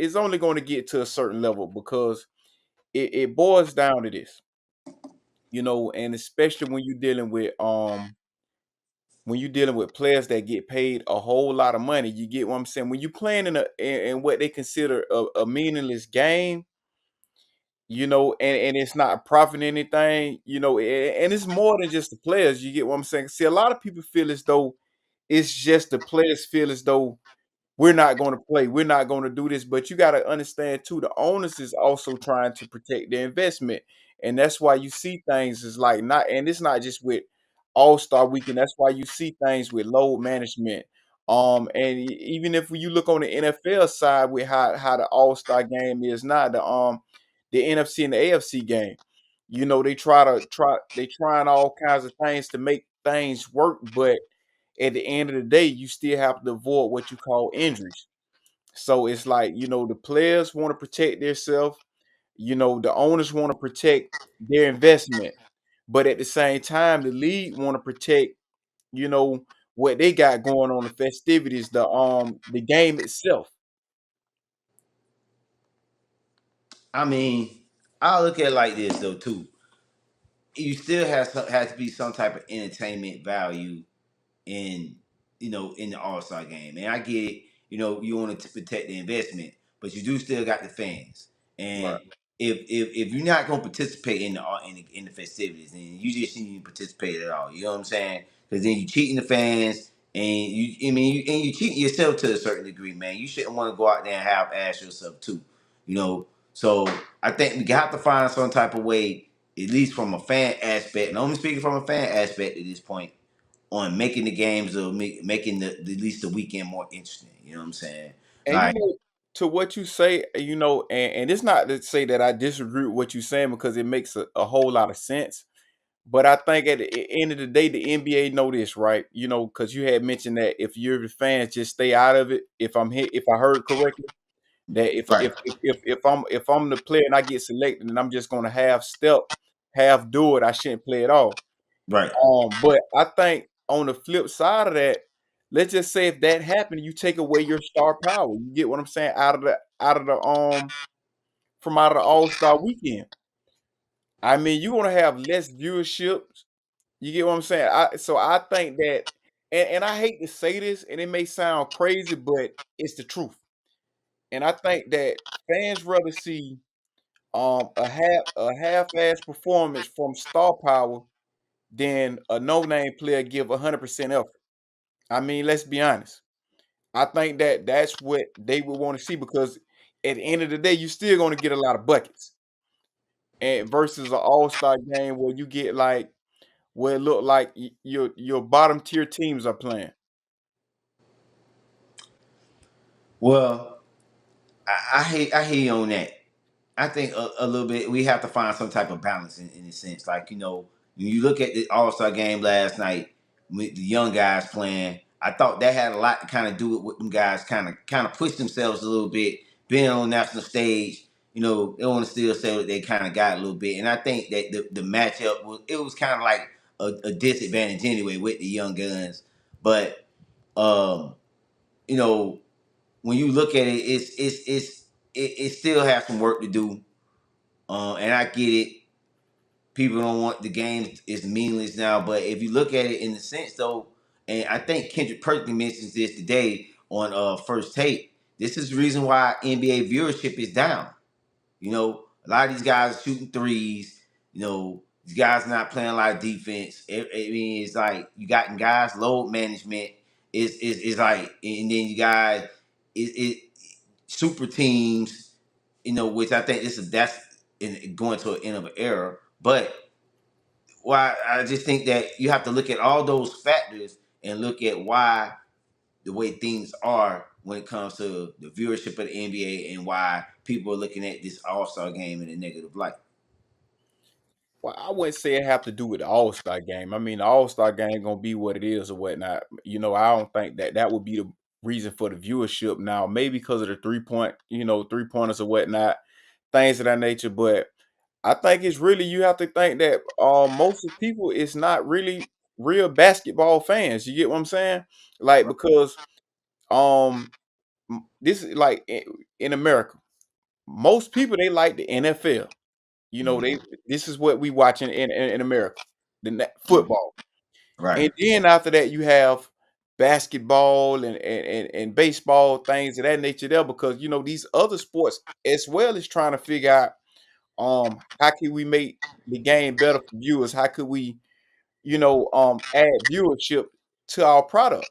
it's only going to get to a certain level because it boils down to this, and especially when you're dealing with players that get paid a whole lot of money, you get what I'm saying. When you're playing in what they consider a meaningless game, and it's not profiting anything, and it's more than just the players. You get what I'm saying. See, a lot of people feel as though it's just the players feel as though we're not going to play. We're not going to do this. But you got to understand too, the owners is also trying to protect their investment. And that's why you see things is like not, and it's not just with All-Star Weekend. That's why you see things with load management. And even if you look on the NFL side with how the All-Star game is now, the NFC and the AFC game, they trying all kinds of things to make things work, but at the end of the day, you still have to avoid what you call injuries. So it's like, the players want to protect themselves, the owners want to protect their investment. But at the same time, the league want to protect, you know, what they got going on, the festivities, the game itself. I mean, I look at it like this though too. You still has to be some type of entertainment value in in the All Star game. And I get it, you want to protect the investment, but you do still got the fans. Right. And if you're not gonna participate in the festivities, then you just shouldn't even participate at all. You know what I'm saying? Because then you cheating the fans, and you cheating yourself to a certain degree, man. You shouldn't want to go out there and half ass yourself too. You know. So I think we have to find some type of way, at least from a fan aspect, and I'm only speaking from a fan aspect at this point, on making the games or making the at least the weekend more interesting. You know what I'm saying? And Like, to what you say, and it's not to say that I disagree with what you're saying because it makes a whole lot of sense. But I think at the end of the day, the NBA know this, right? Because you had mentioned that if you're the fans, just stay out of it. If I heard correctly, that right, if I'm the player and I get selected, and I'm just gonna half step, half do it, I shouldn't play at all. right. But I think on the flip side of that, let's just say if that happened, you take away your star power. You get what I'm saying? Out of the All-Star weekend. I mean, you're gonna have less viewership. You get what I'm saying? I think that, and I hate to say this, and it may sound crazy, but it's the truth. And I think that fans rather see a half-ass performance from star power than a no-name player give 100% effort. I mean, let's be honest. I think that that's what they would want to see because at the end of the day, you're still going to get a lot of buckets. And versus an all-star game where you get like where it look like your bottom tier teams are playing. Well, I hear you on that. I think a little bit we have to find some type of balance in a sense. Like, when you look at the All Star game last night with the young guys playing, I thought that had a lot to kind of do with what them guys kind of push themselves a little bit, being on national stage. They want to still say that they kind of got a little bit, and I think that the matchup was kind of like a disadvantage anyway with the young guns. But um, you know, when you look at it, it still has some work to do. And I get it. People don't want the game is meaningless now, but if you look at it in the sense though, and I think Kendrick personally mentions this today on First Take. This is the reason why NBA viewership is down. A lot of these guys are shooting threes. These guys not playing a lot of defense. I mean, it's like you got guys load management is like, and then you guys it super teams. Which I think that's going to an end of an era. But why I just think that you have to look at all those factors and look at why the way things are when it comes to the viewership of the NBA and why people are looking at this All Star game in a negative light. Well, I wouldn't say it have to do with the All-Star game. I mean, the All-Star game gonna be what it is or whatnot. I don't think that that would be the reason for the viewership now. Maybe because of the 3-point, 3-pointers or whatnot, things of that nature. But I think it's really you have to think that most of the people is not really real basketball fans. You get what I'm saying? Like because um this is like in America, most people they like the NFL. You know, they this is what we watch in America, football. Right. And then after that, you have basketball and baseball, things of that nature there, because these other sports as well is trying to figure out how can we make the game better for viewers? How could we, add viewership to our product?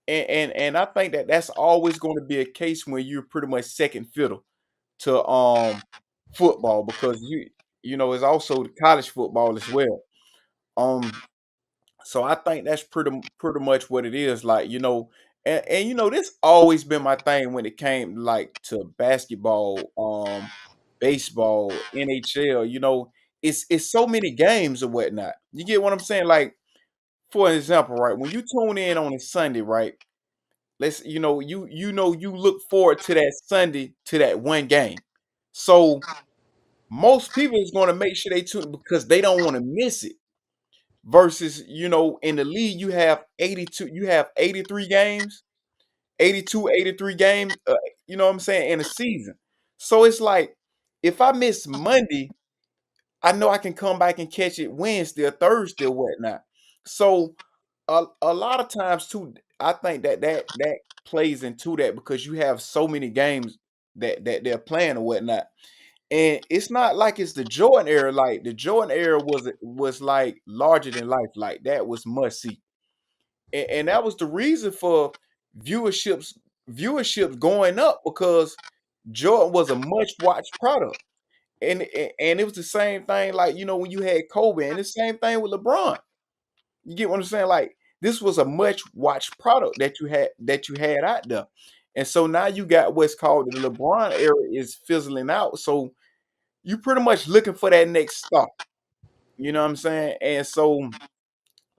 And I think that that's always going to be a case when you're pretty much second fiddle to football, because it's also the college football as well. Um so I think that's pretty much what it is, like, and this always been my thing when it came like to basketball, baseball, NHL, it's so many games or whatnot. You get what I'm saying? Like, for example, right, when you tune in on a Sunday, right? Let's you look forward to that Sunday to that one game. So most people is going to make sure they tune because they don't want to miss it. Versus, in the league, you have 83 games, 82, 83 games, you know what I'm saying, in a season. So it's like, if I miss Monday, I know I can come back and catch it Wednesday or Thursday or whatnot. So a lot of times too, I think that plays into that because you have so many games that they're playing or whatnot. And it's not like it's the Jordan era. Like the Jordan era was like larger than life. Like that was must see, and that was the reason for viewerships viewerships going up because Jordan was a much watched product, and it was the same thing. Like when you had Kobe, and the same thing with LeBron. You get what I'm saying? Like this was a much watched product that you had out there, and so now you got what's called the LeBron era is fizzling out. So you pretty much looking for that next star. You know what I'm saying? And so,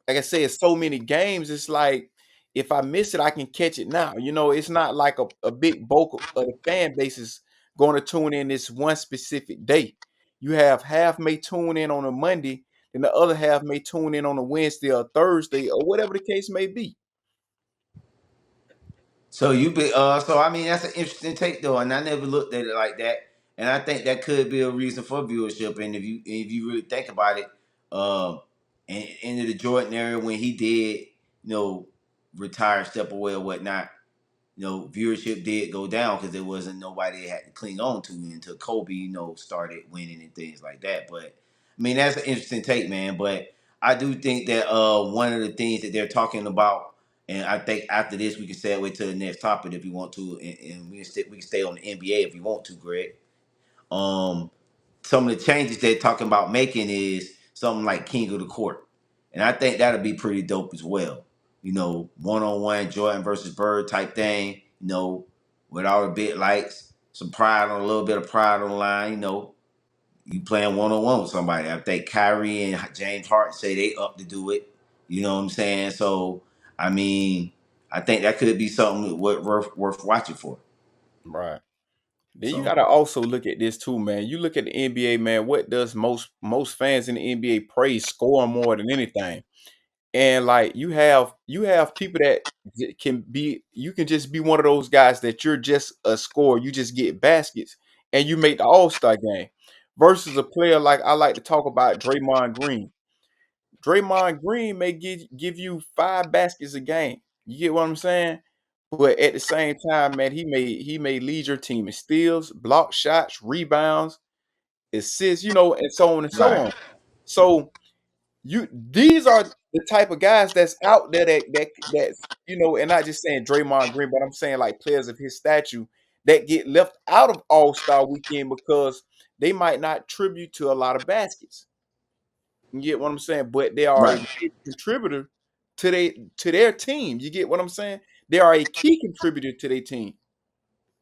like I said, so many games, it's like if I miss it, I can catch it now. It's not like a big bulk of the fan base is going to tune in this one specific day. You have half may tune in on a Monday, and the other half may tune in on a Wednesday or Thursday or whatever the case may be. So so I mean that's an interesting take though, and I never looked at it like that. And I think that could be a reason for viewership. And if you really think about it, and into the Jordan era when he did, retire, step away or whatnot, viewership did go down because there wasn't nobody that had to cling on to until Kobe, started winning and things like that. But I mean, that's an interesting take, man. But I do think that one of the things that they're talking about, and I think after this we can segue to the next topic if you want to, and we can stay on the NBA if you want to, Greg. Um, some of the changes they're talking about making is something like King of the Court. And I think that'll be pretty dope as well. One on one Jordan versus Bird type thing, with all the big lights, some pride on a little bit of pride on the line, you playing one on one with somebody. I think Kyrie and James Harden say they up to do it. You know what I'm saying? So I mean, I think that could be something worth watching for. Right. Then you So gotta also look at this too, man. You look at the NBA, man. What does most fans in the NBA praise scoring more than anything? And like you have people that you can just be one of those guys that you're just a scorer, you just get baskets and you make the All-Star game versus a player like I like to talk about Draymond Green. Draymond Green may give you 5 baskets a game. You get what I'm saying? But at the same time, man, he may lead your team in steals, block shots, rebounds, assists, and so on and so right, on. So these are the type of guys that's out there that's and not just saying Draymond Green, but I'm saying like players of his statue that get left out of All-Star weekend because they might not tribute to a lot of baskets. You get what I'm saying? But they are a right. big contributor to their team. You get what I'm saying? They are a key contributor to their team.